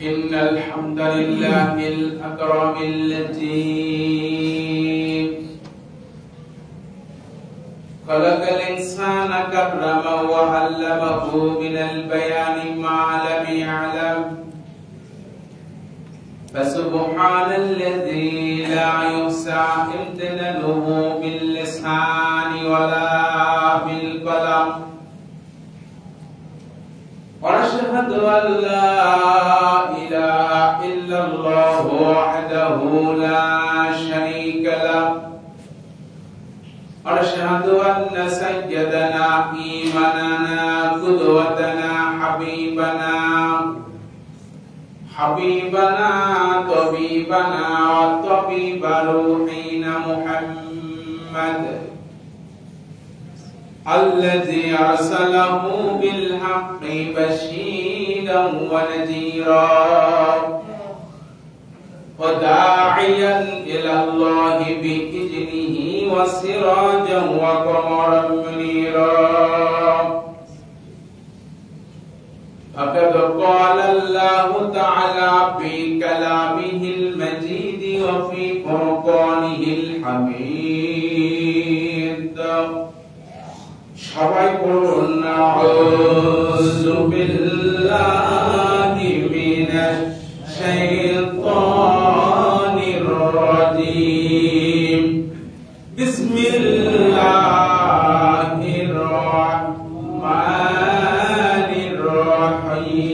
إن الحمد لله الأكرم اللطيف خلق الإنسان كرمه وعلمه من البيان ما لم يعلم فسبحان الذي لا يحصى امتنانه باللسان ولا بالقلم ونشهد أن لا إله إلا الله وحده لا شريك له ونشهد أن سيدنا إمامنا قدوتنا حبيبنا طبيبنا وطبيب روحنا محمد الذي أرسله بالحق بشيرا ونذيرا وداعيا إلى الله بإذنه وسراجا وقمرا منيرا فقد قال الله تعالى في كلامه المجيد وفي فرقانه الحميد সবাই বলুন আউযু বিল্লাহি মিনাশ শাইতানির রাজীম বিসমিল্লাহির রাহমানির রাহিম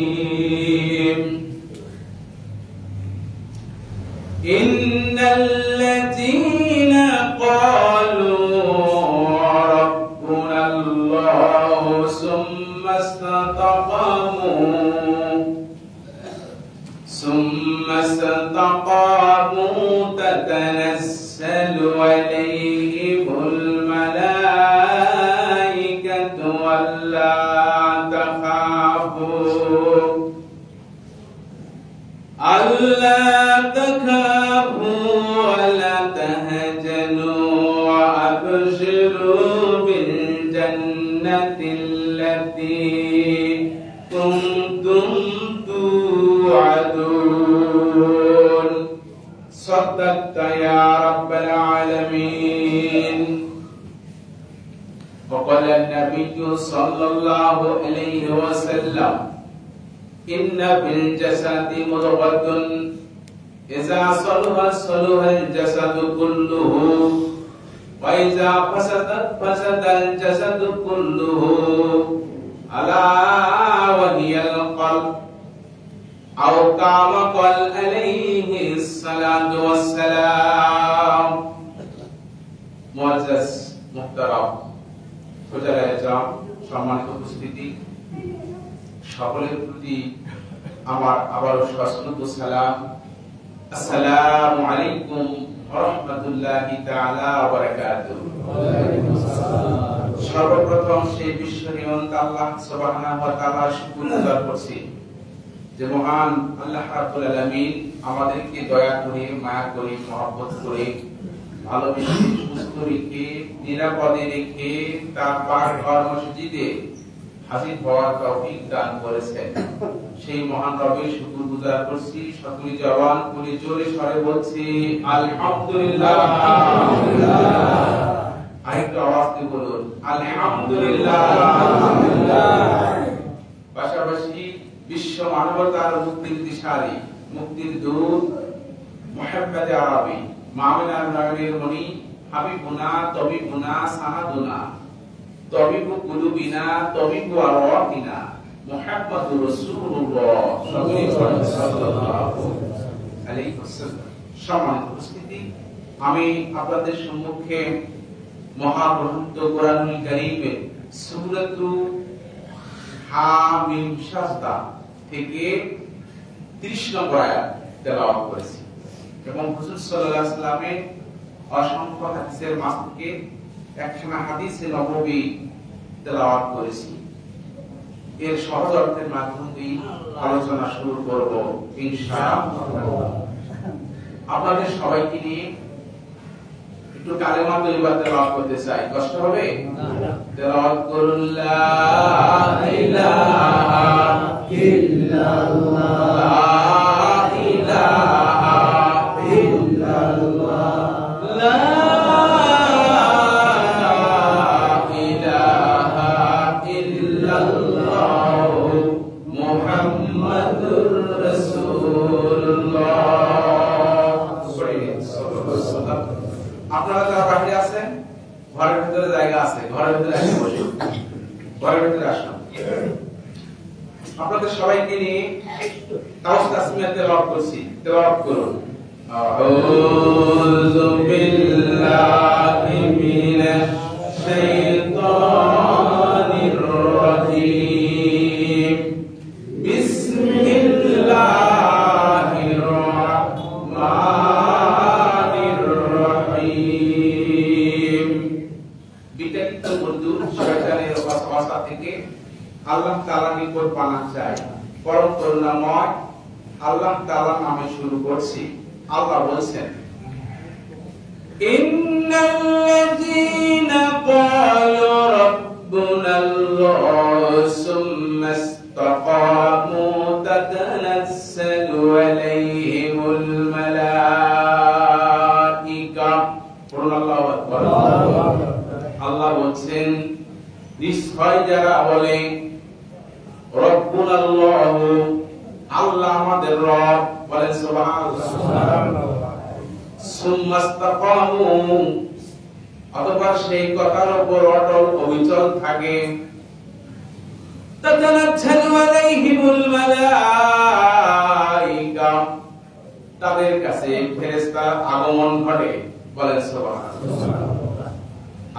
ইন্নাল্লাযীনা ক্বালু ثم استقاموا تتنزل عليهم الملائكة ألا تخافوا ولا تهزنوا وأبشروا بالجنة التي كنتم توعدون صدقت يا رب العالمين. وقال النبي صلى الله عليه وسلم إن في الجسد مضغة إذا صلح صلح الجسد كله وإذا فسد الجسد كله ألا وهي القلب أو كما قال عليه الصلاة والسلام. মুআজ্জাজ মুহতারাম হুজুরে জাম সম্মানিত উপস্থিতি সকলের প্রতি আমার আবারও সশ্রদ্ধ সালাম। আসসালামু আলাইকুম ওয়া রাহমাতুল্লাহি তাআলা ওয়া বারাকাতুহু। সর্বপ্রথম সেই বিশ্বনিয়ন্ত আল্লাহ সুবহানাহু ওয়া তাআলার শুকর গুজার করছি যে মহান আল্লাহ রাব্বুল আলামিন আমাদেরকে দয়া করে মায়া করে মহব্বত করে ভালোবেসে সুস্থ রেখে নিরাপদে রেখে তার পাক ঘর মসজিদে হাজির হওয়ার তৌফিক দান করেছেন। সেই মহান রবের শুকর গুজার করছি। সকলে জবান খুলে জোরে স্বরে বলছি আলহামদুলিল্লাহ। আরেকটু আওয়াজ দিয়ে বলুন আলহামদুলিল্লাহ। পাশাপাশি বিশ্ব মানবতার মুক্তির দিশারি মুক্তির দূত মুহাম্মদ আরবি মামিনার নয়নের মণি হাবিবুনা তবিবুনা সাহাদুনা তবিবু কুলুবিনা তবিবু আরওয়াহিনা মুহাম্মদুর রাসূলুল্লাহ সাল্লাল্লাহু আলাইহি ওয়াসাল্লাম। সম্মানিত উপস্থিতি, আমি আপনাদের সম্মুখে মহাগ্রন্থ কোরআনুল কারীমের সূরাতুল হামিম সাজদা থেকে 30 নম্বর আয়াত তেলাওয়াত করেছি এবং হুজুর সাল্লাল্লাহু আলাইহি ওয়াসাল্লামের অসংখ্য হাদিসের মাঝ থেকে একখানা হাদিসে নববী তেলাওয়াত করেছি। এর সহজ অর্থের মাধ্যমে আলোচনা শুরু করব ইনশাআল্লাহ। আপনাদের সবাইকে নিয়ে একটু কালেমা তৈবা তেলাওয়াত করতে চাই। কষ্ট হবে? তেলাওয়াত করুন লা ইলাহা ভিতরে আসুন। আপনাদের সবাইকে নিয়ে তাওয়াস তাসমিয়া তেলাওয়াত করছি, তেলাওয়াত করুন। আউযু বিল্লাহি মিনাশ শাইতানির রাজীম। বিসমিল্লাহির রাহমানির রহিম। বিতাড়িত উর্দু শয়তানের ওয়াসওয়াসা থেকে আল্লাহ তাআলার নিকট পানাহ চাই। পরম করুণাময় আল্লাহ তাআলার নামে শুরু করছি। আল্লাহ বলেন, ইন্নাল্লাযীনা ক্বালু রাব্বুনাল্লাহু সুম্মা ইসতাকামু তাতানাজ্জালু আলাইহিমুল মালাইকা। আল্লাহু আকবার। আল্লাহ বলেন, নিশ্চয় যারা বলে রব্বুনাল্লাহু, আল্লাহ আমাদের রব, বলেন সুবহানাল্লাহ। সুম্মা ইসতাকামু, অতঃপর সেই কথার উপর অটল অবিচল থাকে। তাতানাজ্জালু আলাইহিমুল মালাইকা, তাদের কাছে ফেরেশতার আগমন ঘটে, বলেন সুবহানাল্লাহ।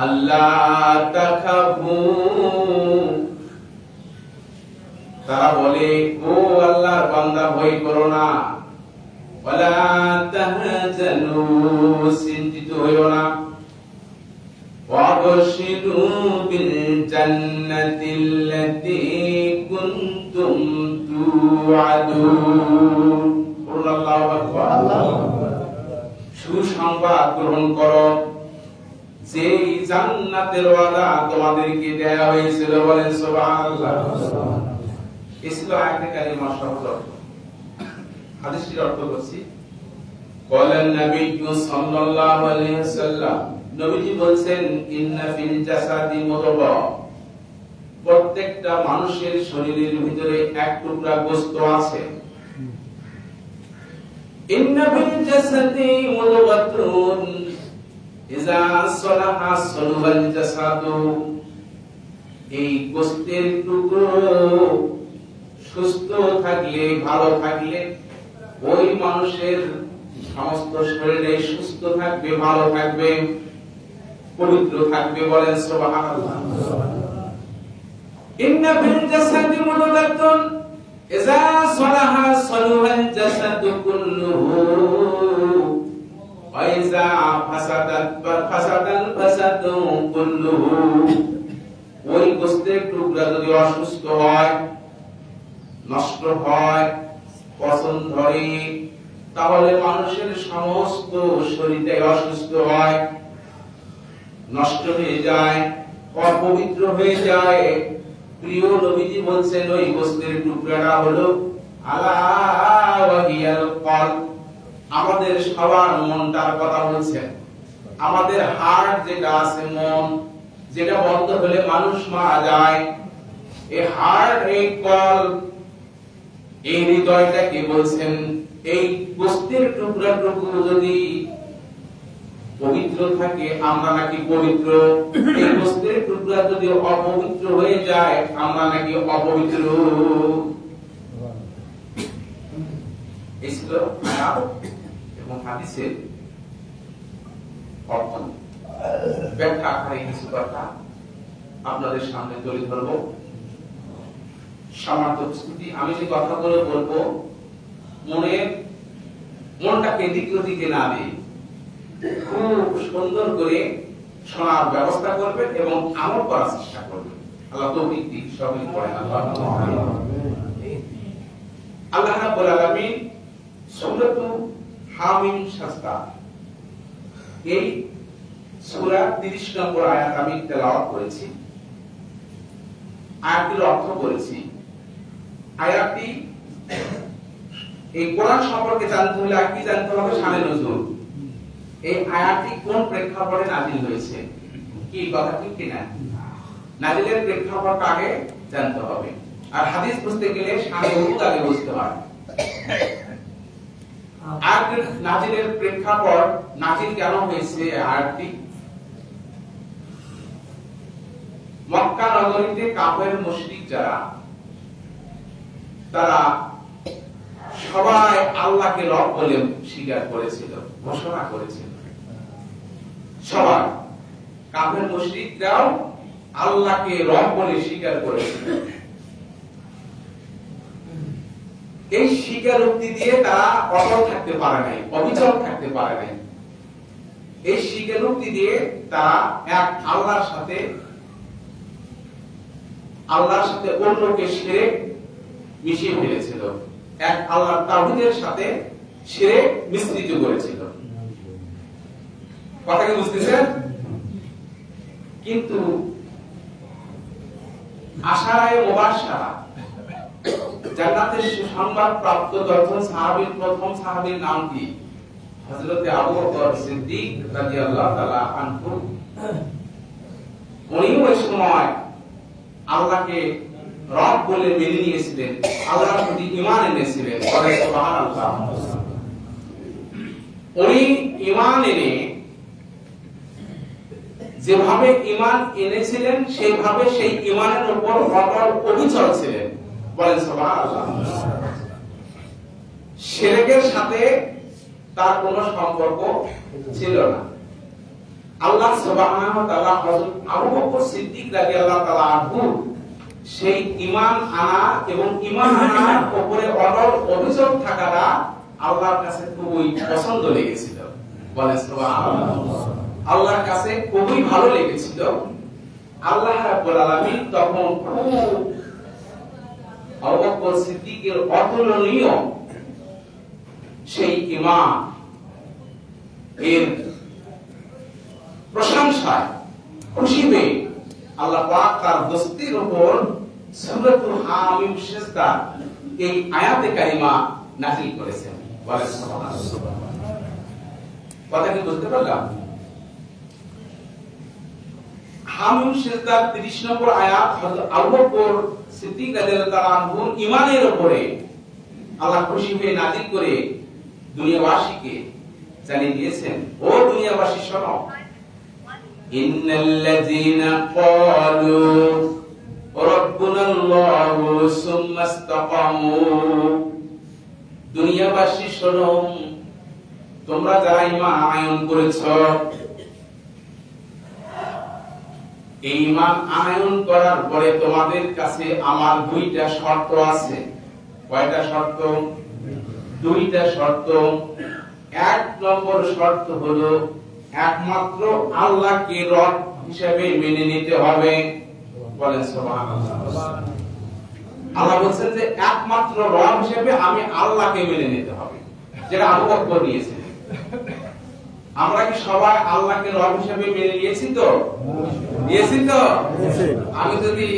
আল্লাহ তাখাফু, তারা বলে ও আল্লাহর বান্দা ভয় করো না। ওয়ালা তাহজানু, চিন্তিত হইও না। ওয়াবশিরু বিল জান্নাতিল্লাতী কুনতুম তুআদুন। আল্লাহু আকবার। সুসংবাদ গ্রহণ করো, যে জান্নাতের ওয়াদা তোমাদেরকে দেয়া হয়েছিল, বলেন সুবহানাল্লাহ। ইসলো আয়াতে কারিমা শব্দ হাদিসটির অর্থ করছি। ক্বালান নবিয়্যু সাল্লাল্লাহু আলাইহি ওয়াসাল্লাম, নবীজি বলেন, ইন্না ফিল জাসাদি মুদগা, প্রত্যেকটা মানুষের শরীরের ভিতরে এক টুকরা গোশত আছে। ইন্না ফিল জাসাদি মুদগাতুন ইযা সালাহা সালাহাল জাসাদু, এই গোশতের টুকরো সুস্থ থাকলে, ভালো থাকলে ওই মানুষের সমস্ত শরীরে সুস্থ থাকবে, ভালো থাকবে, পবিত্র থাকবে, বলেন সুবহানাল্লাহ। ইন্না ফিল জাসাদি মুদগাতুন ইযা সালাহা সালাহাল জাসাদু কুল্লুহু ওয়া ইযা ফাসাদাত ফাসাদাল ফাসাদু কুল্লুহু, ওই গোশতের টুকরা যদি অসুস্থ হয়, নষ্ট হয়, পচন ধরে, তাহলে মানুষের সমস্ত শরীরটাই অসুস্থ হয়, নষ্ট হয়ে যায়, অপবিত্র হয়ে যায়। প্রিয় নবীজি বলছেন, ওই গোশতের টুকরাটা হলো আলা ওয়াহিয়াল কলব, আমাদের সবার মনটার কথা বলছেন। আমাদের হার্ট যেটা আছে, মন যেটা বন্ধ হলে মানুষ মারা যায়, এই হার্ট, এই কলব, এই হৃদয়টাকে বলছেন, এই গোশতের টুকরাটুকু যদি পবিত্র থাকে আমরা নাকি পবিত্র, এই গোশতের টুকরা যদি অপবিত্র হয়ে যায় আমরা নাকি অপবিত্র। এই ছিল আয়াত এবং হাদিসের অর্থ। ব্যাখ্যা আকারে কিছু কথা আপনাদের সামনে তুলে ধরবো। সামান্য উপস্থিতি, আমি যে কথাগুলো বলবো মনটাকে এদিক ওদিকে না দিয়ে খুব সুন্দর করে শোনার ব্যবস্থা করবেন এবং আমল করার চেষ্টা করবেন। আল্লাহ তৌফিক দিক, সকলে পড়েন আল্লাহ রাব্বুল আলামিন সূরাতুল হামিম শাস্তা, এই সূরা 30 নম্বর আয়াত আমি তেলাওয়াত করেছি, আয়াতটির অর্থ করেছি। আয়াতটি, এই কোরআন সম্পর্কে জানতে হলে কি জানতে হবে? শানে নজুল। এই আয়াতটি কোন প্রেক্ষাপটে নাযিল হয়েছে, কি কথা ঠিক কিনা? নাযিলের প্রেক্ষাপট আগে জানতে হবে। আর হাদিস বুঝতে গেলে শানে নজুল আগে বুঝতে হয়। আর নাযিলের প্রেক্ষাপট, নাযিল কেন হয়েছে আয়াতটি, মক্কা নগরীতে কাফের মুশরিক যারা, তারা সবাই আল্লাহকে রব বলে স্বীকার করেছিল, ঘোষণা করেছিল। সবাই কাফের মুশরিকরাও আল্লাহকে রব বলে স্বীকার করেছিল। এই স্বীকারোক্তি দিয়ে তারা অটল থাকতে পারে নাই, অবিচল থাকতে পারে নাই। এই স্বীকারোক্তি দিয়ে তারা এক আল্লাহর সাথে অন্যকে শিরক মিশিয়ে ফেলেছিল, এক আল্লাহর তাওহীদের সাথে শিরক মিশ্রিত করেছিল। কথা কি বুঝতেছেন? কিন্তু আশারায়ে মুবাশশারা, জান্নাতের সুসংবাদ প্রাপ্ত প্রথম সাহাবীর নাম কি? হযরত আবু বকর সিদ্দিক রাদিয়াল্লাহু তাআলা আনহু। উনি ওই সময় আল্লাহকে রব বলে মেনে নিয়েছিলেন, আল্লাহর প্রতি ঈমান এনেছিলেন। সুবহানাল্লাহ। উনি ঈমান এনে যেভাবে ঈমান এনেছিলেন সেইভাবে সেই ঈমানের উপর অটল অবিচল ছিলেন। বলেন সুবহানাল্লাহ। শিরকের সাথে তার কোনো সম্পর্ক ছিল না। আল্লাহ সুবহানাহু ওয়া তাআলা হযরত আবু বকর সিদ্দিক রাদিয়াল্লাহু তাআলা আনহু সেই ঈমান আনা এবং ঈমান আনার উপরে অটল অবিচল থাকাটা আল্লাহর কাছে খুবই পছন্দ লেগেছিল। বলেন সুবহানাল্লাহ। আল্লাহর কাছে খুবই ভালো লেগেছিল। আল্লাহ রাব্বুল আলামিন তখন আবু বকর সিদ্দিকের অতুলনীয় সেই ঈমান এর প্রশংসায় খুশি হয়ে আল্লাহ পাক তার দোস্তির উপর সূরাতুল হামিম সিজদা এই আয়াতে কারিমা নাযিল করেছেন। বলেন সুবহানাল্লাহ। কথা কি বুঝতে পারলাম? হামিম সিজদার 30 নম্বর আয়াত হযরত আবু বকর সিদ্দিক রাদিয়াল্লাহু তাআলা আনহুর ঈমানের উপরে আল্লাহ খুশি হয়ে নাযিল করে দুনিয়াবাসীকে জানিয়ে দিয়েছেন, ও দুনিয়াবাসী শোনো, ইন্নাল্লাযীনা ক্বালু রাব্বুনাল্লাহু সুম্মা ইসতাকামু। দুনিয়াবাসী শোনো, তোমরা যারা ঈমান আনয়ন করেছো, এই ঈমান আনয়ন করার পরে তোমাদের কাছে আমার দুইটা শর্ত আছে। কয়টা শর্ত? দুইটা শর্ত। এক নম্বর শর্ত হলো একমাত্র আল্লাহকে রব হিসেবে মেনে নিতে হবে। বলেন সুবহানাল্লাহ। আল্লাহ বলেন যে একমাত্র রব হিসেবে আমি আল্লাহকে মেনে নিতে হবে, যেটা আবু বকর নিয়েছেন। আমরা কি সবাই আল্লাহকে রব হিসেবে মেনে নিয়েছি তো? নিয়েছি তো? আমি যদি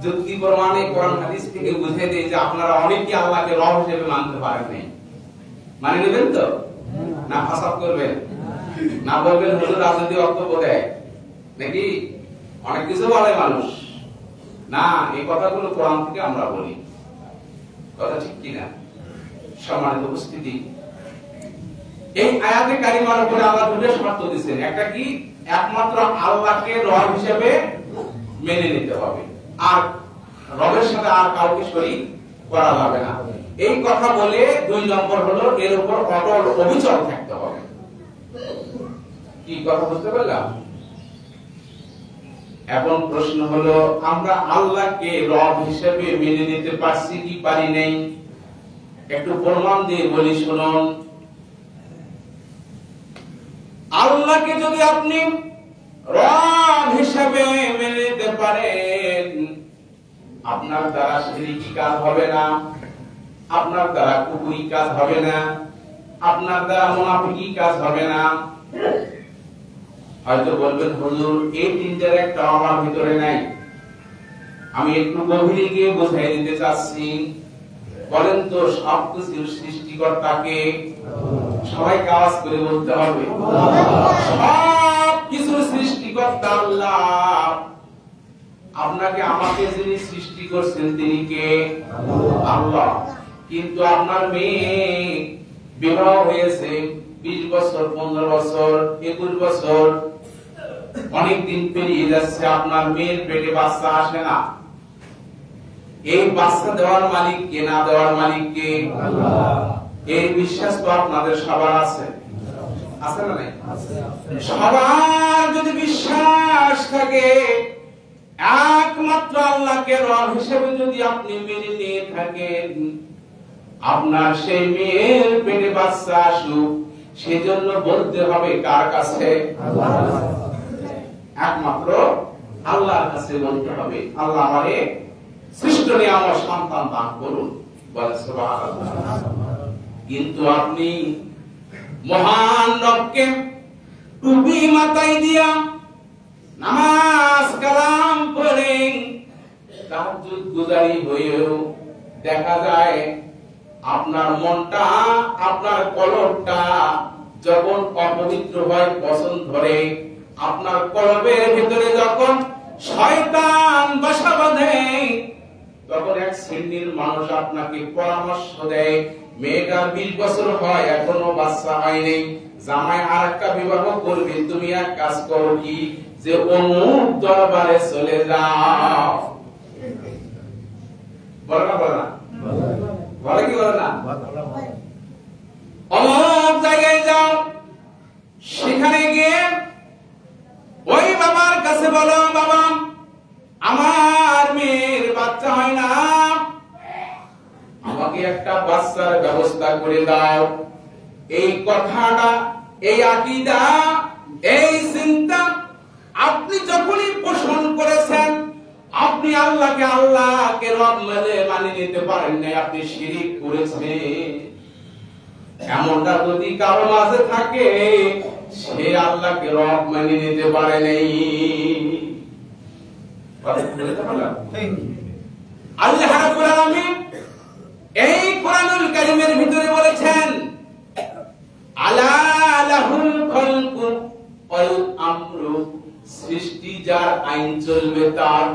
যুক্তি প্রমাণে কোরআন হাদিস থেকে বুঝিয়ে দেই যে আপনারা অনেকেই আল্লাহকে রব হিসেবে মানতে পারেন নাই, মানে নেবেন তো? না ফাসাদ করবেন? না বলবেন হুজুর রাজনীতি বক্তব্য দেয় নাকি অনেক কিছু বলে মানুষ? না, এই কথাগুলো কোরআন থেকে আমরা বলি। কথা ঠিক কিনা? সম্মানিত উপস্থিতি, এই আয়াতে কারিমার উপরে আল্লাহ দুটো শর্ত দিয়েছেন। একটা কি? একমাত্র আল্লাহকে রব হিসেবে মেনে নিতে হবে, আর রবের সাথে আর কাউকে শরীক করা যাবে না। এই কথা বলে দুই নম্বর হলো এর উপর অটল অবিচল থাকতে হবে। কি কথা বুঝতে পারলাম? এখন প্রশ্ন হলো, আমরা আল্লাহকে রব হিসেবে মেনে নিতে পারছি কি পারি নাই? একটু প্রমাণ দিয়ে বলি, শুনুন। আল্লাহকে যদি আপনি রব হিসেবে মেনে নিতে পারেন, আপনার দ্বারা শিরকি কাজ হবে না, আপনার দ্বারা কুফরি কাজ হবে না, আপনার দ্বারা মুনাফিকি কাজ হবে না। হয়তো বলবেন হুজুর এই তিনটার একটা আমার ভিতরে নাই, আমি একটু গভীরে গিয়ে বোঝাই দিতে চাচ্ছি। বলেন তো, সবকিছুর সৃষ্টিকর্তাকে? সবাইকে আওয়াজ করে বলতে হবে, সবকিছুর সৃষ্টিকর্তা আল্লাহ। আপনাকে আমাকে যিনি সৃষ্টি করছেন তিনি কে? আল্লাহ। কিন্তু আপনার মেয়ে বিবাহ হয়েছে 20 বছর, 15 বছর, 21 বছর, অনেকদিন পেরিয়ে যাচ্ছে, আপনার মেয়ের পেটে বাচ্চা আসে না। এই বাচ্চা দেওয়ার মালিক কে, না দেওয়ার মালিক কে? আল্লাহ। এই বিশ্বাস তো আপনাদের সবার আছে, আছে না নাই? সবার যদি বিশ্বাস থাকে, একমাত্র আল্লাহকে রব হিসেবে যদি আপনি মেনে নিয়ে থাকেন, আপনার সেই মেয়ের পেটে বাচ্চা আসুক, সেজন্য বলতে হবে কার কাছে? আল্লাহ। একমাত্র আল্লাহর কাছে বলতে হবে, আল্লাহ আমারে সৃষ্ট নিয়ামত সন্তান দান করুন, বলে সুবহানাল্লাহ। কিন্তু আপনি মহান রবকে টুপি মাথায় দিয়া নামাজ কালাম করেন, তাহাজ্জুদ গুজারি হয়েও দেখা যায় আপনার মনটা, আপনার কলবটা যখন অপবিত্র হয়, পছন্দ ধরে, আপনার কলবের ভিতরে যখন শয়তান বাসা বাঁধে, তখন এক শ্রেণীর মানুষ আপনাকে পরামর্শ দেয়, মেয়েটার 20 বছর হয়, এখনো বাচ্চা হয়নি, জামাই আরেকটা বিবাহ করবে, তুমি এক কাজ করো, কি যে অমুক দরবারে চলে যাও। বলে না, বলে না, বলে কি বলে না? অমুক জায়গায় যাও, সেখানে গিয়ে ওই বাবার কাছে বলো, বাবা আমার মেয়ের বাচ্চা হয় না, আমাকে একটা বাচ্চার ব্যবস্থা করে দাও। এই কথাটা, এই আকীদা, এই চিন্তা আপনি যখনই পোষণ করেছেন, আপনি আল্লাহকে রব মানে নিতে পারেন নাই, আপনি শিরিক করেছেন। এমনটা যদি কারো মাঝে থাকে, সে আল্লাহকে রব মানে নিতে পারে নাই। আল্লাহ রাব্বুল আলামিন এই কোরআনুল কারীমের ভিতরে বলেছেন, আলা লাহুল খালকু ওয়াল আমরু, সৃষ্টি যার, আইন চলবে তার।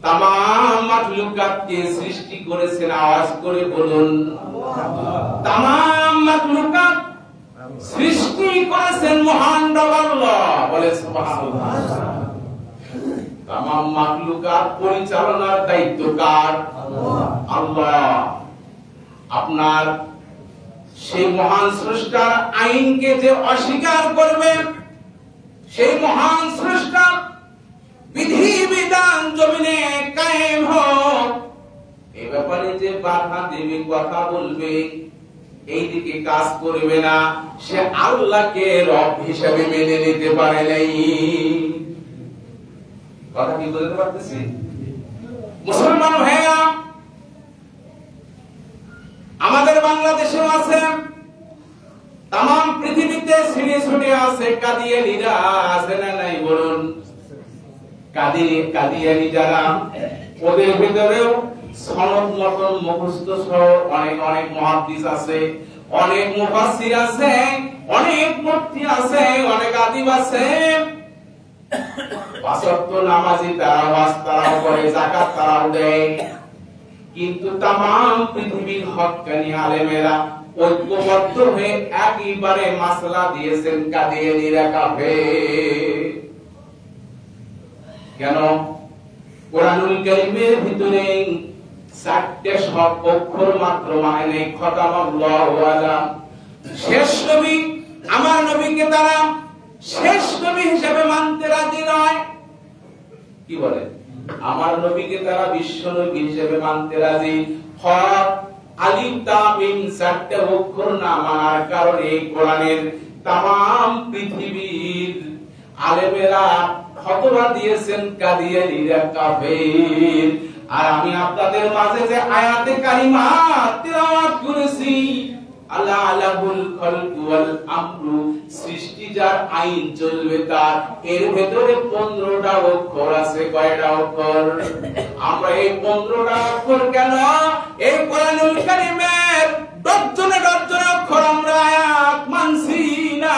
तमाम मखलুকাতকে সৃষ্টি করেছেন, আওয়াজ করে বলুন तमाम मखलুকাত সৃষ্টি করেছেন মহান রব আল্লাহ, বলে সুবহানাল্লাহ। तमाम मखलুকাত পরিচালনার দায়িত্ব কার? আল্লাহ। আপনার সেই মহান স্রষ্টার আইনকে যে অস্বীকার করবে, সেই মহান স্রষ্টা বিধি বিধান জমিনে কায়েম হোক, এই ব্যাপারে যে বাধা দেবে, কথা বলবে, এই দিকে কাজ করবে না, সে আল্লাহকে রব হিসেবে মেনে নিতে পারে নাই। কথা কি বলতে পারতেছি? মুসলমান ভাইরা, আমাদের বাংলাদেশেও আছে, तमाम পৃথিবীতে ছিড়ে ছড়ে আছে কাদিয়ানীরা, আছে না নাই বলুন? কাদিয়ানী যারা, ওদের ভিতরেও সনদ মতন মুখস্থ সহ অনেক অনেক মুহাদ্দিস আছে, অনেক মুফাসসির আছে, অনেক মুফতি আছে, অনেক আদিব আছে। পাঁচ ওয়াক্ত নামাজি তারা, ওয়াজ তারাও করে, যাকাত তারাও দেয়, কিন্তু तमाम পৃথিবীর হক্কানি আলেমেরা ঐক্যবদ্ধ হয়ে একইবারে মাসলা দিয়েছেন, কাদিয়ানীরা কাফের। কেন? কোরআনুল কারীমের ভিতরে 4টে সব অক্ষর মাত্র মানে নেই, খতামাল্লাহু আলা। শেষ নবী, আমার নবীকে তারা শেষ নবী হিসেবে মানতে রাজি নয়। কি বলে? আমার নবীকে তারা বিশ্ব নবী হিসেবে মানতে রাজি। হক আলিফ তা মিম 4টে অক্ষর না মানার কারণে কোরআনের तमाम পৃথিবীর আলেমেরা ফতোয়া দিয়েছেন কাদিয়ানীরা কাফের। আর আমি আপনাদের মাঝে যে আয়াতে কারিমা তেলাওয়াত করেছি, আল্লাহ আলাহুল খালকু ওয়াল আমরু, সৃষ্টি যার, আইন চলবে তার, এর ভিতরে 15টা অক্ষর আছে। কয়টা অক্ষর? আমরা এই 15টা অক্ষর কেন এই কোরআনুল কারীমের ডজনে ডজনে অক্ষর আমরা আয়াত মানছি না,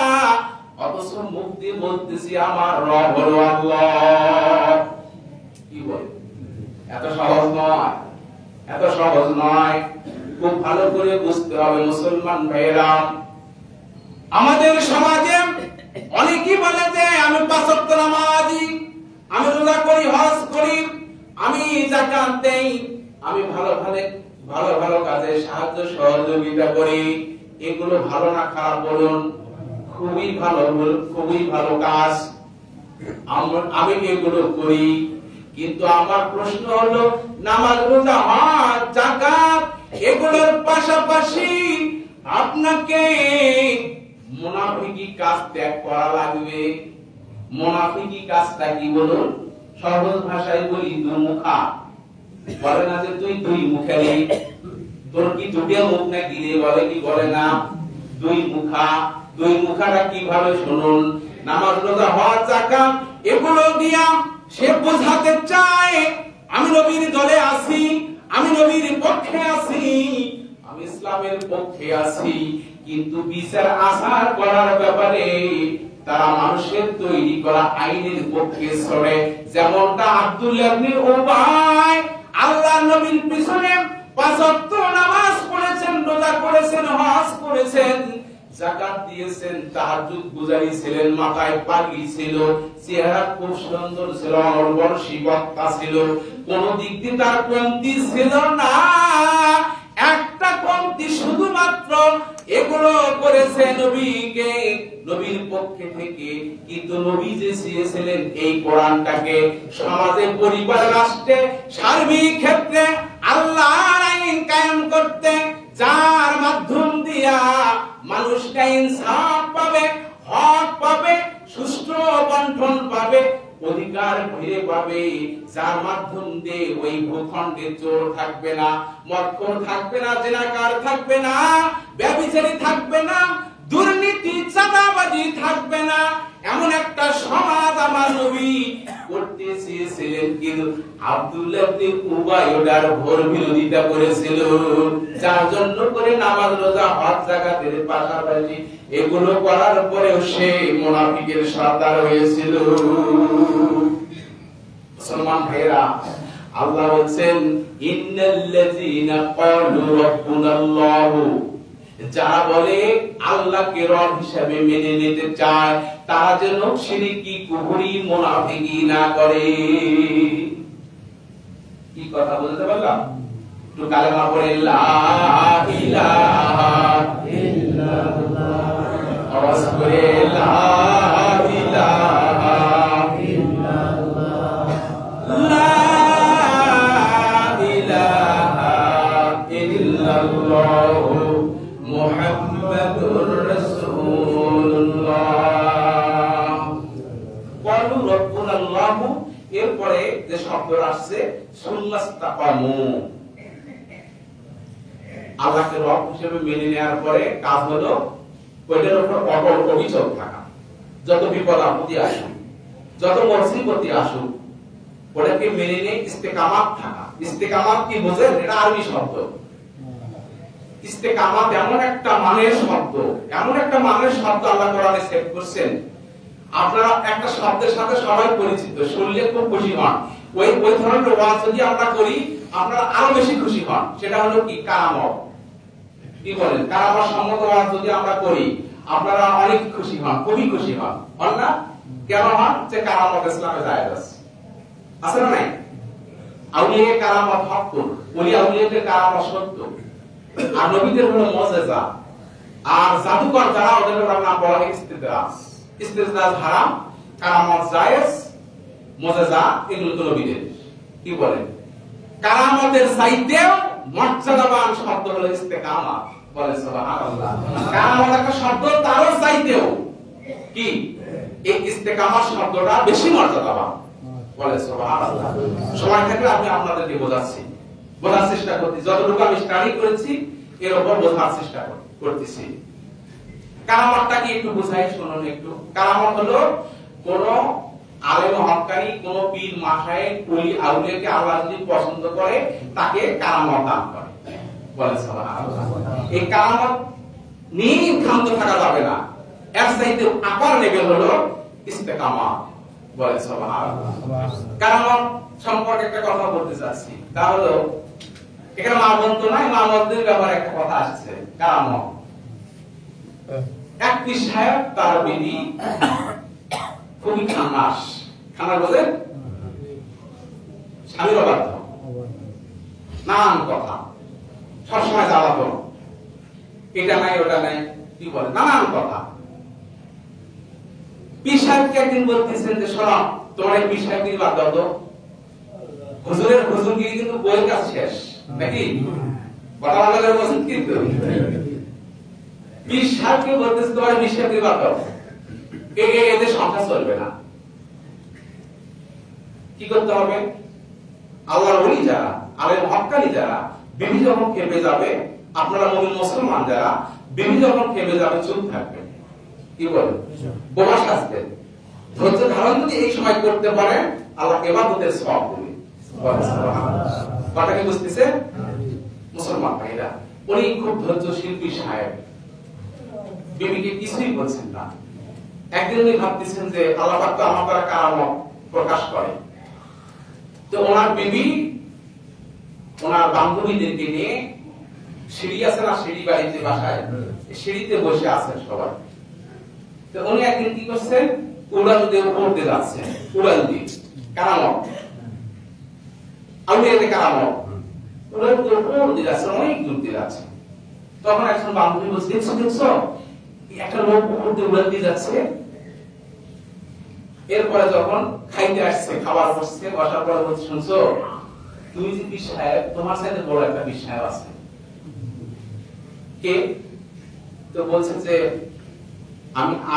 অথচ মুখ দিয়ে বলতেছি আমার রব হলো আল্লাহ। কি বলে? এত সহজ নয়, এত সহজ নয়। খুব ভালো করে বুঝতে হবে মুসলমান ভাইরা, আমাদের সমাজে অনেকেই বলে যে আমি 5 ওয়াক্ত নামাজি, আমি রোজা করি, হজ করি, আমি যাকাত দেই, আমি ভালো ভালো কাজে সাহায্য সহযোগিতা করি। এগুলো ভালো না খারাপ বলুন? খুবই ভালো কাজ, আমি এগুলো করি। কিন্তু আমার প্রশ্ন হলো, নামাজ, রোজা, হজ, যাকাত এগুলোর পাশাপাশি আপনাকে মুনাফিকি কাজ ত্যাগ করা লাগবে। মুনাফিকি কাজটা কি বলুন? সহজ ভাষায় বলি, দুমুখা। বলে না যে তুই দুই মুখেরই, তোর কি দুটো মুখ নাকি রে? বলে কি বলে না? দুই মুখা। দুই মুখাটা কিভাবে শুনুন? নামাজ, রোজা, হজ, যাকাত এগুলো দিয়া সে বোঝাতে চায় আমি নবীর দলে আছি, আমি নবীর পক্ষে আছি, আমি ইসলামের পক্ষে আছি। কিন্তু বিচার আচার করার ব্যাপারে তারা মানুষের তৈরি করা আইনের পক্ষে চলে। যেমনটা আব্দুল্লাহ ইবনে উবাই আল্লাহর নবীর পিছনে 5 ওয়াক্ত নামাজ পড়েছেন, রোজা করেছেন, হজ করেছেন, যাকাত দিয়েছেন, তাহাজ্জুদ গুজারি ছিলেন, মাথায় পাগড়ি ছিল, চেহারা খুব সুন্দর ছিল, অনর্বরসী বক্তা ছিল, কোন দিক দিয়ে তার কমতি ছিল না। একটা কমতি শুধুমাত্র এগুলো করেছে নবীকে, নবীর পক্ষে থেকে। কিন্তু নবী যে চেয়েছিলেন এই কোরআনটাকে সমাজে, পরিবার, রাষ্ট্রে, সার্বিক ক্ষেত্রে আল্লাহর আইন কায়েম করতে, যার মাধ্যম দিয়া মানুষটা ইনসাফ পাবে, হক পাবে, সুষ্ঠু বন্টন পাবে, অধিকার ফিরে পাবে, যার মাধ্যম দিয়ে ওই ভূখণ্ডে চোর থাকবে না, মক্কর থাকবে না, জিনাকার থাকবে না, ব্যভিচারী থাকবে না, দুর্নীতি, চাঁদাবাজি থাকবে না, এমন একটা সমাজ আমার নবী করতে চেয়েছিলেন। কিন্তু আব্দুল্লাহ ইবনে উবাই ওটার ঘোর বিরোধিতা করেছিল, যার জন্য করে নামাজ, রোজা, হজ, যাকাতের পাশাপাশি এগুলো করার পরেও সে মুনাফিকের সর্দার হয়েছিল। মুসলমান ভাইরা, আল্লাহ বলেন ইন্নাল্লাযীনা ক্বালু রাব্বুনাল্লাহু, যারা বলে আল্লাহকে রব হিসেবে মেনে নিতে চায়, তারা যেন শিরকি, কুফরি, মুনাফিকি না করে। কি কথা বলতে পারলাম? একটু কালেমা পড়ে লা ইলাহা ইল্লাল্লাহ, আওয়াজ করে লা ইলাহা ইল্লাল্লাহ, লা ইলাহা ইল্লাল্লাহ মুহাম্মাদুর রাসূলুল্লাহ। ক্বালু রাব্বুনাল্লাহু, এরপরে যে শব্দ আসছে সুন্নাস্তাকামু, আল্লাহকে রব হিসেবে মেনে নেওয়ার পরে কাজ হলো ওইটার উপর অটল অবিচল থাকা। যত বিপদ আপত্তি আসুক, যত মুসিবত আসুক, ওটাকে মেনে নিয়ে ইস্তেকামাত থাকা। ইস্তেকামাত কি বোঝেন? এটা আরবি শব্দ। ইস্তেকামাত এমন একটা মানের শব্দ, এমন একটা মানের শব্দ আল্লাহ কোরআনে সেট করছেন। আপনারা একটা শব্দের সাথে সবাই পরিচিত, শুনলে খুব খুশি হন। ওই ধরনের ওয়াজ যদি আমরা করি, আপনারা আরো বেশি খুশি হন। সেটা হলো কি? কারামত। কি বলেন? কারামত সম্মত ওয়াজ যদি আমরা করি, আপনারা অনেক খুশি হন, খুবই খুশি হন না? কেন হন? যে কারামত ইসলামে জায়েজ আছে, আছে না নাই? আউলিয়া কারামত হক, ওলি আউলিয়াদের কারামত সত্য, আর নবীদের হলো মুজিজা। আর জাদুকর যারা, ওদের নাম বলা হয় ইস্তিদরাজ। ইস্তিদরাজ হারাম, কারামত জায়েজ, মুজিজা এগুলো তো নবীদের। কি বলেন? কারামতের চাইতেও মর্যাদাবান শব্দ হলো ইস্তেকামাত। বলে সুবহানাল্লাহ। কারামত একটা শব্দ, তারও চাইতেও কি এই ইস্তেকামাত শব্দটা বেশি মর্যাদাবান। বলে সুবহানাল্লাহ। সময় থাকলে আমি আপনাদেরকে বোঝার চেষ্টা করছি, যতটুকু আমি স্টাডি করেছি এর উপর বোঝার চেষ্টা করতেছি। কারামতটা কি একটু বুঝাই শুনুন একটু। কারামত হলো কোন আলেম হক্কানি, কোন পীর মাশায়েখ, ওলি আউলিয়াকে আল্লাহ যদি পছন্দ করে, তাকে কারামত দান করে। বলে সুবহানাল্লাহ। এই কারামত নিয়ে ক্ষান্ত থাকা যাবে না, এর চাইতে আপার লেভেল হলো ইস্তেকামাত। বলে সুবহানাল্লাহ। কারামত সম্পর্কে একটা কথা বলতে চাচ্ছি, তা হলো এখানে মা বলতো না, মা বলদের ব্যাপারে একটা কথা আসছে। কারামত এক পীর সাহেব তার বিবি খুবই খানাস বোঝে, স্বামীর অবাধ্য, নানান কথা, সবসময় জ্বালাতন, এটা নাই ওটা নাই, কি বলে নানান কথা। পীর সাহেবকে একদিন বলতেছেন যে শোনো, তোমার এই পীর সাহেবগিরি বাদ দাও তো, হুজুরের হুজুরগিরি কিন্তু বইয়ের কাজ শেষ নাকি, কথা বলা করে বলছেন কিন্তু পীর সাহেবকে বলতেছে তোমার পীর সাহেবগিরি বাদ দাও, এদের সংখ্যা চলবে না। কি করতে হবে? আল্লাহর ওলি যারা, আলেম হক্কানি যারা, বিবি যখন খেপে যাবে, আপনারা মুমিন মুসলমান যারা, বিবি যখন খেপে যাবে চুপ থাকবে, কি বলে বোমা সাজতে, ধৈর্য ধারণ যদি এই সময় করতে পারেন আল্লাহ ইবাদতের সওয়াব দেবে। কথা কি বুঝতেছে মুসলমান ভাইরা? উনি খুব ধৈর্যশীল পীর সাহেব, বিবিকে কিছুই বলছেন না। একদিন উনি ভাবতেছেন যে আল্লাহ পাক তো আমার দ্বারা কারামত প্রকাশ করে, তো ওনার বিবি ওনার বান্ধবীদেরকে নিয়ে সিঁড়ি আছে না, সিঁড়ি বাড়িতে বাসায়, সিঁড়িতে বসে আছেন সবাই। তো উনি একদিন কি করছেন, উড়াল দিয়ে উপর দিয়ে যাচ্ছেন, উড়াল দিয়ে কারামত, আউলিয়াতে কারামত, উড়াল দিয়ে উপর দিয়ে যাচ্ছেন, অনেক দূর দিয়ে যাচ্ছেন। তখন একজন বান্ধবী বলছে, দেখছো দেখছো একটা লোক উপর দিয়ে উড়াল দিয়ে যাচ্ছে। এরপরে যখন খাইতে আসছে, খাবার বসছে, বসার পরে বলছে, শুনছো তুমি যে পীর সাহেব, তোমার সাথে বড় একটা পীর সাহেব আছে। কে? তো বলছে যে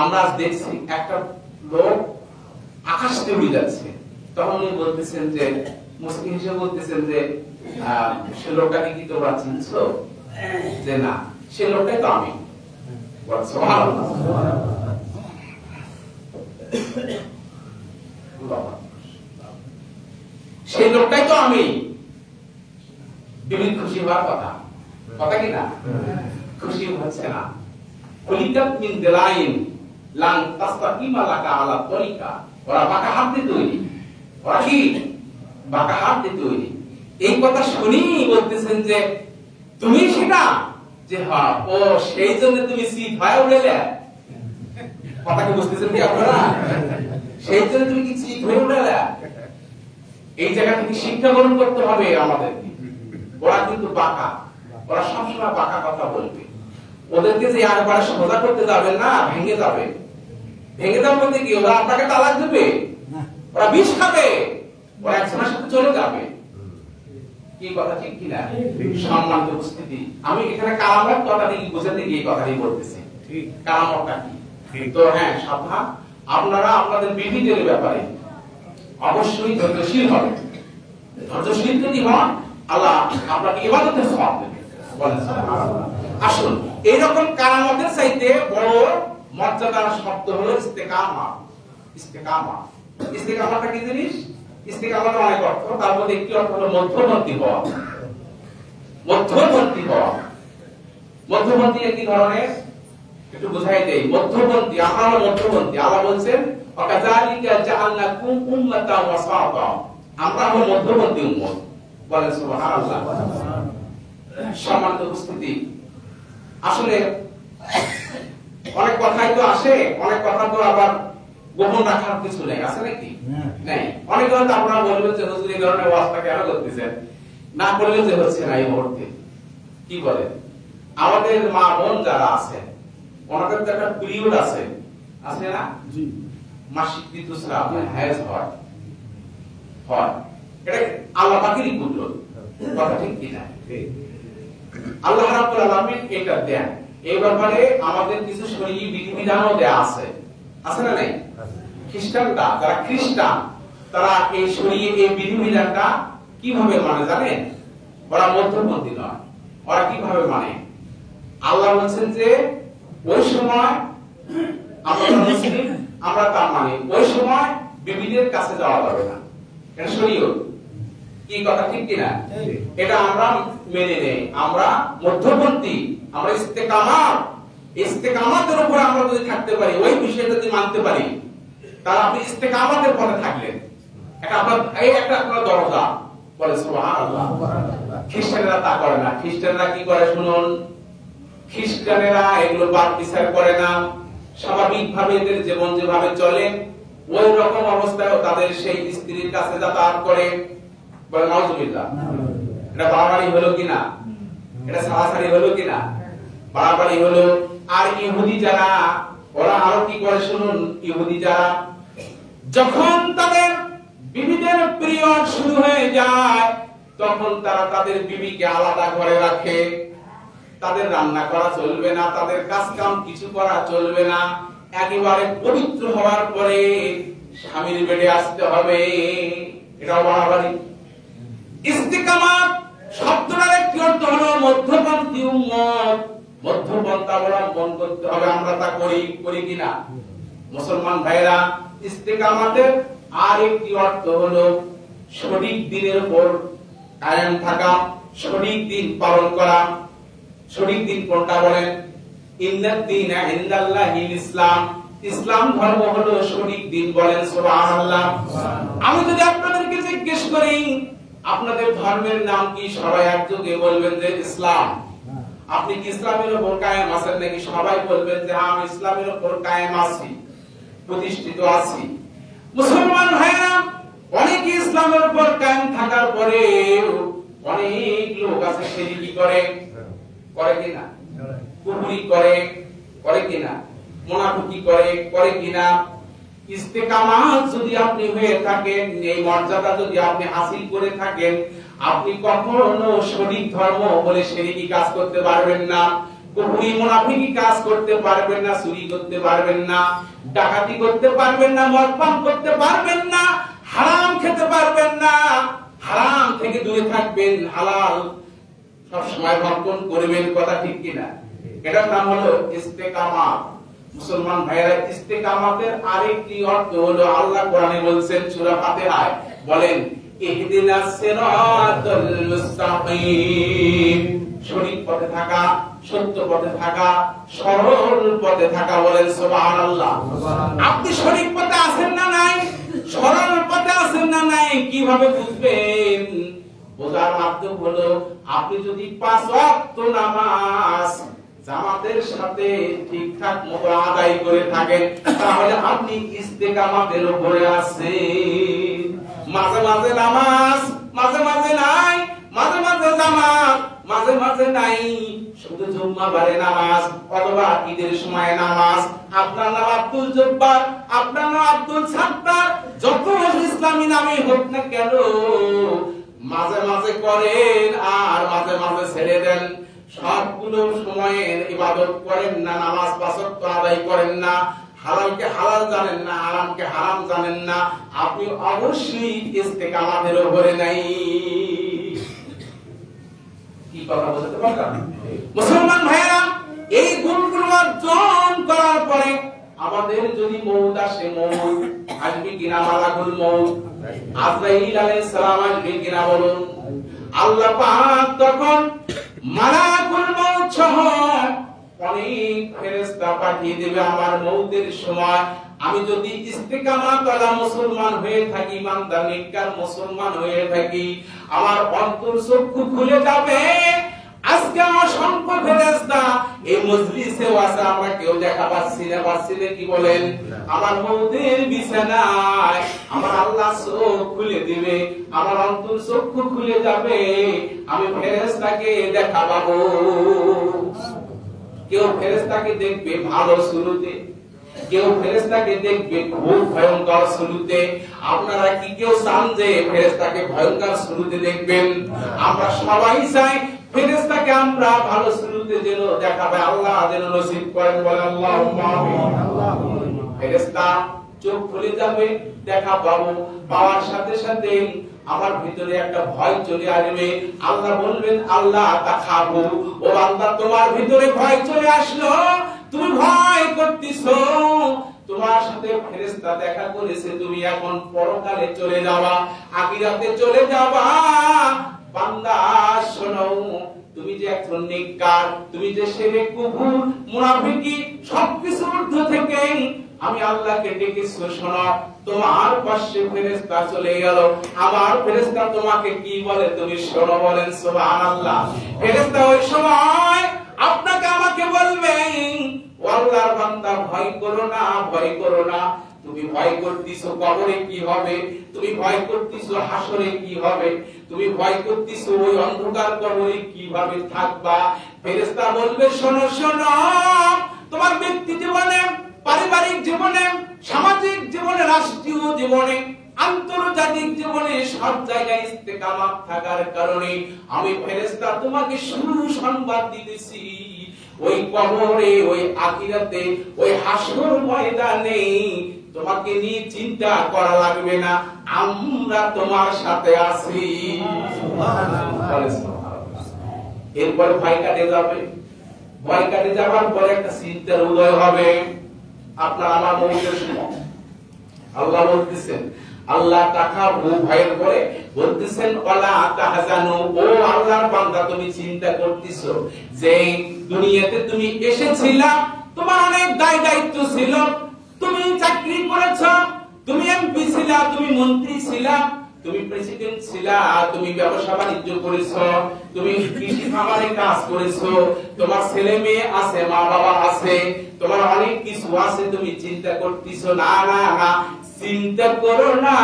আমরা দেখছি একটা লোক আকাশ দিয়ে উড়ে যাচ্ছে। তখন উনি বলতেছেন যে, মুসলিম হিসেবে বলতেছেন যে সে লোকটাকে কি তোমরা চিনছো? যে না, সে লোকটাই তো আমি। সেই লোকটাই তো আমি। বিবির খুশি হওয়ার কথা, কথা কি না? খুশি হচ্ছে না। খলিকাত মিন দিলাইন লান তাসতাকিমা লাকা আলা তরিকা। ওরা বাঁকা হাত দিয়ে তৈরি, ওরা কি বাঁকা হাত দিয়ে তৈরি। এই কথা শুনি বলতেছেন যে তুমি সেটা, যে হ্যাঁ ও সেই জন্য তুমি সিট হয়ে উঠলে। কথা কি বুঝতেছেন কি আপনারা? সেই জন্য তুমি কি সিট হয়ে উঠলে? এই জায়গা থেকে শিক্ষা গ্রহণ করতে হবে আমাদের। ওরা কিন্তু বাঁকা, ওরা সবসময় বাঁকা কথা বলবে। ওদেরকে যে একবারে সোজা করতে যাবেন না, ভেঙে যাবে। ভেঙে যাবে বলতে কি, ওরা আপনাকে তালাক দেবে, ওরা বিষ খাবে, ওরা একজনের সাথে চলে যাবে। কি কথা ঠিক কিনা? সম্মানিত উপস্থিতি, আমি এখানে কারামত কথাটি বোঝাতে গিয়ে কথাটি বলতেছি। কারামতটা কি? তো হ্যাঁ, সাবধান, আপনারা আপনাদের বিবিদের ব্যাপারে অবশ্যই ধৈর্যশীল হবেন। ধৈর্যশীল যদি হন, আল্লাহ আপনাকে ইবাদতের সওয়াব দেবে। বলেন সুবহানাল্লাহ। আসুন, এইরকম কারামতের চাইতে বড় মর্যাদার শব্দ হলো ইস্তেকামা। ইস্তেকামা, ইস্তেকামাটা কি জিনিস? ইস্তেকামাটা অনেক অর্থ, তার মধ্যে একটি অর্থ হলো মধ্যবর্তী হওয়া। মধ্যবর্তী হওয়া, মধ্যবর্তী একটি ধরনের, একটু বুঝাই দেই। মধ্যবর্তী, আমরা হলো মধ্যবর্তী। আল্লাহ বলছেন ওয়াকাযালিকা জাআলনাকুম উম্মাতান ওয়াসাতা, আমরা হলো মধ্যবর্তী উম্মত। বলেন সুবহানাল্লাহ। সম্মানিত উপস্থিতি, আসলে অনেক কথাই তো আসে, অনেক কথা তো আবার গোপন রাখার কিছু নেই, আছে নাকি? নেই। অনেক কথা আপনারা বলবেন যে হুজুর এই ধরনের ওয়াজটা কেন করতেছেন, না করলে যে হচ্ছে না এই মুহূর্তে। কি বলে আমাদের মা বোন যারা আছে, ওনাদের তো একটা পিরিয়ড আছে, আছে না? জি, মাসিক ঋতুস্রাব, হ্যাজ হয়, হয়। এটা আল্লাহ পাকেরই কুদরত। কথা ঠিক কি না? আল্লাহ রাব্বুল আলামিন এটা দেন। এই ব্যাপারে আমাদের কিছু শরীয়ী বিধিবিধানও দেয়া আছে, আছে না নাই? খ্রিস্টানরা, যারা খ্রিস্টান, তারা এই শরীয়ী এই বিধিবিধানটা কিভাবে মানে জানেন? ওরা মধ্যপন্থী নয়। ওরা কিভাবে মানে? আল্লাহ বলছেন যে ওই সময় আমরা মুসলিম, আমরা তার মানে ওই সময় বিবিদের কাছে যাওয়া যাবে না। এটা শরীয়ত। কি কথা ঠিক কিনা? এটা আমরা মেনে নেই। আমরা মধ্যপন্থী, আমরা ইস্তেকামাতের উপর আমরা যদি থাকতে পারি, ওই বিষয়টা যদি মানতে পারি, তাহলে আপনি ইস্তেকামাতের পথে থাকলেন। এটা আপনার এই একটা আপনার দরজা। বলে সুবহানাল্লাহ। খ্রিস্টানরা তা করে না। খ্রিস্টানরা কি করে শুনুন, খ্রিস্টানেরা এগুলো বাদ বিচার করে না, স্বাভাবিকভাবে এদের জীবন যেভাবে চলে ওই রকম অবস্থায় তাদের সেই স্ত্রীর কাছে যাতায়াত করে। বলে নাউজুবিল্লাহ। এটা বাড়াবাড়ি হলো কিনা? এটা সারাসারি হলো কিনা? বাড়াবাড়ি হলো। আর ইহুদি যারা, ওরা আরো কি করে শুনুন। ইহুদি যারা যখন তাদের বিবিদের পিরিয়ড শুরু হয়ে যায় তখন তারা তাদের বিবিকে আলাদা ঘরে রাখে। তাদের রান্না করা চলবে না, তাদের কাজ কাম কিছু করা চলবে না। একেবারে পবিত্র হওয়ার পরে স্বামীর বেডে আসতে হবে। এটাও বাড়াবাড়ি। ইস্তিকামাত শব্দটার একটি অর্থ হলো মধ্যপন্থী উম্মত, মধ্যপন্থা অবলম্বন করতে হবে। আমরা তা করি কিনা? মুসলমান ভাইরা, ইস্তিকামাতের আরেকটি অর্থ হলো সঠিক দিনের উপর কায়েম থাকা, সঠিক দিন পালন করা। সঠিক দিন কোনটা বলেন? ইন্নাদ-দীনা ইনদাল্লাহিল ইসলাম। ইসলাম ধর্ম হলো সঠিক দিন। বলেন সুবহানাল্লাহ। আমি যদি আপনাদেরকে জিজ্ঞেস করি আপনাদের ধর্মের নাম কি, সবাই একযোগে বলবেন যে ইসলাম। আপনি কি ইসলামের উপর কায়েম আছেন নাকি? সবাই বলবেন যে হ্যাঁ আমি ইসলামের উপর কায়েম আছি, প্রতিষ্ঠিত আছি। মুসলমান ভাইরা, অনেকে ইসলামের উপর কায়েম থাকার পরে অনেক লোক আছে শিরকি করে কিনা? কুফরি করে কিনা? মুনাফিকি করে কিনা? ইস্তেকামাত যদি আপনি হয়ে থাকেন, এই মর্যাদা যদি আপনি হাসিল করে থাকেন, আপনি কখনো শরীক ধর্ম বলে শিরকি কাজ করতে পারবেন না, কুফরি মুনাফিকি কাজ করতে পারবেন না, চুরি করতে পারবেন না, ডাকাতি করতে পারবেন না, মদ পান করতে পারবেন না, হারাম খেতে পারবেন না। হারাম থেকে দূরে থাকবেন, হালাল সব সময় ভক্ষণ করবেন। কথা ঠিক কিনা? এটার নাম হলো ইস্তেকামাত। মুসলমান ভাইরা, ইস্তেকামাতের আরেকটি অর্থ হলো আল্লাহ কোরআনে বলছেন সূরা ফাতিহায়, বলেন ইহদিনাস সিরাতাল মুস্তাকিম। সঠিক পথে থাকা, সত্য পথে থাকা, সরল পথে থাকা। বলেন সুবহানাল্লাহ। আপনি সঠিক পথে আছেন না নাই? সরল পথে আছেন না নাই? কিভাবে বুঝবেন? বোঝার মাধ্যম হলো আপনি যদি 5 ওয়াক্ত নামাজ জামাতের সাথে ঠিকঠাক মতো আদায় করে থাকেন তাহলে আপনি ইস্তেকামাতের উপরে আছেন। মাঝে মাঝে নামাজ, মাঝে মাঝে নাই, মাঝে মাঝে জামাত, মাঝে মাঝে নাই, শুধু জুম্মাবারে নামাজ অথবা ঈদের সময় নামাজ। আপনার নাম আব্দুল জব্বার, আপনার নাম আব্দুল সাত্তার, যত ইসলামী নামে হোক না কেন, মাঝে মাঝে করেন আর মাঝে মাঝে ছেড়ে দেন। সবগুলো সময়ের ইবাদত করেন না, নামাজ 5 ওয়াক্ত আদায় করেন না, হালালকে হালাল জানেন না, হারামকে হারাম জানেন না, আপনি অবশ্যই ইস্তেকামাতের উপরে নাই। কি কথা বলতে পারলাম? মুসলমান ভাইরা, এই গুণগুলো অর্জন করার পরে আমাদের যদি মউত আসে, মউত আসবে কিনা? মালাকুল মউত আজরাইল আলাইহিস সালাম আসবে কিনা বলুন? আল্লাহ পাক তখন মালাকুল মউত সহ অনেক ফেরেশতা পাঠিয়ে দেবে আমার মউতের সময়। আমি যদি ইস্তেকামাতওয়ালা মুসলমান হয়ে থাকি, ইমানদার নেককার মুসলমান হয়ে থাকি, আমার অন্তর চক্ষু খুলে যাবে। আজকে অসংখ্য ফেরেশতা এই মজলিসে আছে, আমরা কেউ দেখা পাচ্ছি না, কি বলেন? আমার মউতের বিছানায় আমার আল্লাহ চোখ খুলে দিবে, আমার অন্তর চক্ষু খুলে যাবে, আমি ফেরেশতাকে দেখা পাবো। কেউ ফেরেশতাকে দেখবে ভালো শুরুতে, কেউ ফেরেশতাকে দেখবে খুব ভয়ঙ্কর শুরুতে। আপনারা কি কেউ চান যে ফেরেশতাকে ভয়ঙ্কর শুরুতে দেখবেন? আমরা সবাই চাই ফেরেশতাকে আমরা ভালো শুরুতে যেন দেখাবে, আল্লাহ যেন নসিব করেন। বলে আল্লাহুম্মা আমিন। ফেরেশতা চোখ খুলে যাবে, দেখা পাবো, পাওয়ার সাথে সাথে আমার ভিতরে একটা ভয় চলে আসবে। আল্লাহ বলবেন, আল্লাহ তাখাবু, ও বান্দা তোমার ভিতরে ভয় চলে আসলো, তুমি ভয় করতেছো, তোমার সাথে ফেরেশতা দেখা করেছে, তুমি এখন পরকালে চলে যাবা, আখিরাতে চলে যাবা। বান্দা শোনো, তুমি যে একজন নেককার, তুমি যে শিরক কুফর মুনাফিকি সবকিছু ঊর্ধ্ব থেকে আমি আল্লাহকে ডেকেছো, শোনো, তোমার পাশে ফেরেশতা চলে গেল, আমার ফেরেশতা তোমাকে কি বলে তুমি শোনো। বলেন সুবহানাল্লাহ। ফেরেশতা ওই সময় আপনাকে আমাকে আল্লাহর বান্দা ভয় করো না, ভয় করো না। তুমি ভয় করতেছো কবরে কি হবে, তুমি ভয় করতেছো হাসরে কি হবে, তুমি ভয় করতেছো ওই অন্ধকার কবরে কিভাবে থাকবা। ফেরেশতা বলবে শোনো শোনো, তোমার ব্যক্তি জীবনে, পারিবারিক জীবনে, সামাজিক জীবনে, রাষ্ট্রীয় জীবনে, আন্তর্জাতিক জীবনে সব জায়গায় ইস্তেকামাত থাকার কারণে আমি ফেরেশতা তোমাকে সুসংবাদ দিতেছি, ওই কবরে, ওই আখিরাতে, ওই হাসর ময়দানে তোমাকে নিয়ে চিন্তা করা লাগবে না, আমরা তোমার সাথে আছি। এরপর ভয় কাটে যাবে। ভয় কাটে যাওয়ার পরে একটা চিন্তার উদয় হবে আপনার আমার মৌতের সময়। আল্লাহ বলতেছেন, আল্লাহ তাখাফু, ভয়ের পরে বলতেছেন ওয়ালা তাহজানু, ও আল্লাহর বান্দা তুমি চিন্তা করতেছো যে দুনিয়াতে তুমি এসেছিলা, তোমার অনেক দায়িত্ব ছিল, তুমি চাকরি করেছো, তুমি এমপি ছিলা, তুমি মন্ত্রী ছিলা, তুমি প্রেসিডেন্ট ছিলা, তুমি ব্যবসা বাণিজ্য করেছো, তুমি কৃষি খামারে কাজ করেছো, তোমার ছেলে মেয়ে আছে, মা বাবা আছে, তোমার অনেক কিছু আছে, তুমি চিন্তা করতেছো। না না না, চিন্তা করো না।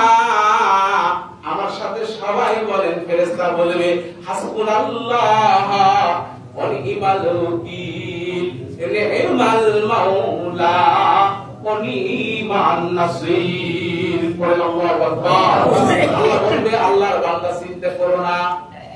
আমার সাথে সবাই বলেন, ফেরেশতা বলবে হাসবুনাল্লাহ ওয়া নি'মাল ওয়াকিল, নি'মাল মাওলা ওয়া নি'মান নাসির। পড়েন আল্লাহু আকবার। আল্লাহ বলবে আল্লাহর বান্দা চিন্তা করো না,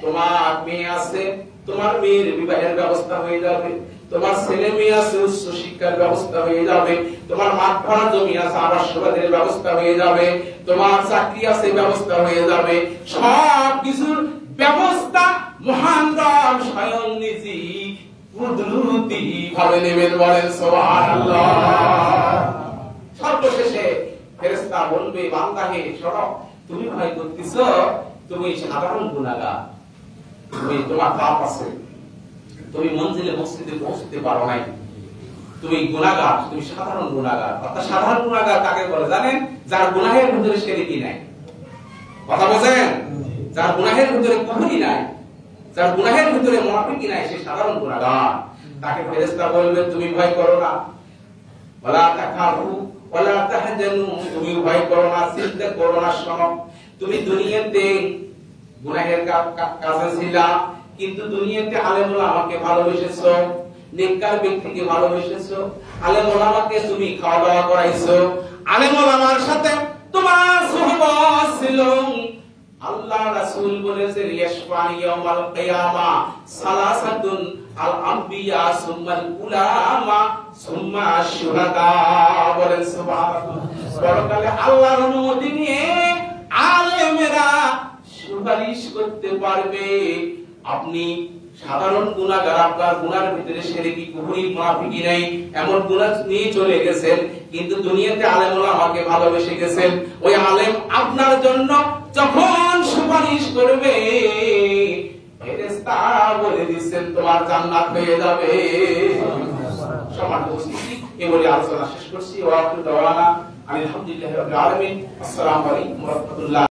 তোমার মেয়ে আছে, তোমার মেয়ের বিবাহের ব্যবস্থা হয়ে যাবে, তোমার ছেলে মেয়ে আছে, উচ্চ শিক্ষার ব্যবস্থা হয়ে যাবে, তোমার মাঠ ভরা জমি আছে, আবাসবাদের ব্যবস্থা হয়ে যাবে, তোমার চাকরি আছে, ব্যবস্থা হয়ে যাবে, সব কিছুর ব্যবস্থা মহান রব স্বয়ং নিজেই কুদরতি ভাবে নেবেন। বলেন সুবহানাল্লাহ। সর্বশেষে ফেরেশতা বলবে বান্দা হে শোনো, তুমি ভয় করতেছো, তুমি সাধারণ গুনাহগার, তুমি তোমার পাপ আছে, তুমি মঞ্জিলে মসজিদে পৌঁছতে পারো নাই, তুমি গুনাহগার, তুমি সাধারণ গুনাহগার। অর্থাৎ সাধারণ গুনাহগার কাকে বলে জানেন? যার গুনাহের ভিতরে শিরকি নাই। কথা বোঝেন? যার গুনাহের ভিতরে কুফরি নাই, যার গুনাহের ভিতরে মুনাফিকি নাই, সে সাধারণ গুনাহগার। তাকে ফেরেশতা বলবে তুমি ভয় করো না, ওয়ালা তাখাফু ওয়ালা তাহজানু, তুমি ভয় করো না, চিন্তা করো না। শোনো, তুমি দুনিয়াতে গুনাহের কাজে ছিলা, কিন্তু দুনিয়াতে আলেম ওলামাকে ভালোবেসেছো, নেককার ব্যক্তিকে ভালোবেসেছো, আলেম ওলামাকে তুমি খাওয়া দাওয়া করাইছো, আলেম ওলামার সাথে তোমার সুহবত ছিল। আল্লাহ রাসূল বলেছেন ইয়াশফা'u ইয়াওমাল কিয়ামা সালাসাতুন আল আম্বিয়া সুম্মাল উলামা সুম্মা আশ-শুহাদা। বলেন সুবহানাল্লাহ। পরকালে আল্লাহর অনুমতি নিয়ে আলেমেরা সুপারিশ করতে পারবে। আপনি সাধারণ গুনাহগার, আপনার গুনার ভিতরে শিরকি কুফরি মুনাফিকি নাই, এমন গুনাহ নিয়ে চলে গেছেন, কিন্তু দুনিয়াতে আলেম ওলামাকে ভালোবেসে গেছেন। ওই আলেম আপনার জন্য যখন সুপারিশ করবে, ফেরেশতা বলে দিচ্ছেন তোমার জান্নাত হয়ে যাবে। সম্মানিত উপস্থিতি, এই বলে আলোচনা শেষ করছি। ওয়া আখিরু দাওয়ানা আলহামদুলিল্লাহি রাব্বিল আলামিন। আসসালামু আলাইকুম ওয়া রাহমাতুল্লাহ।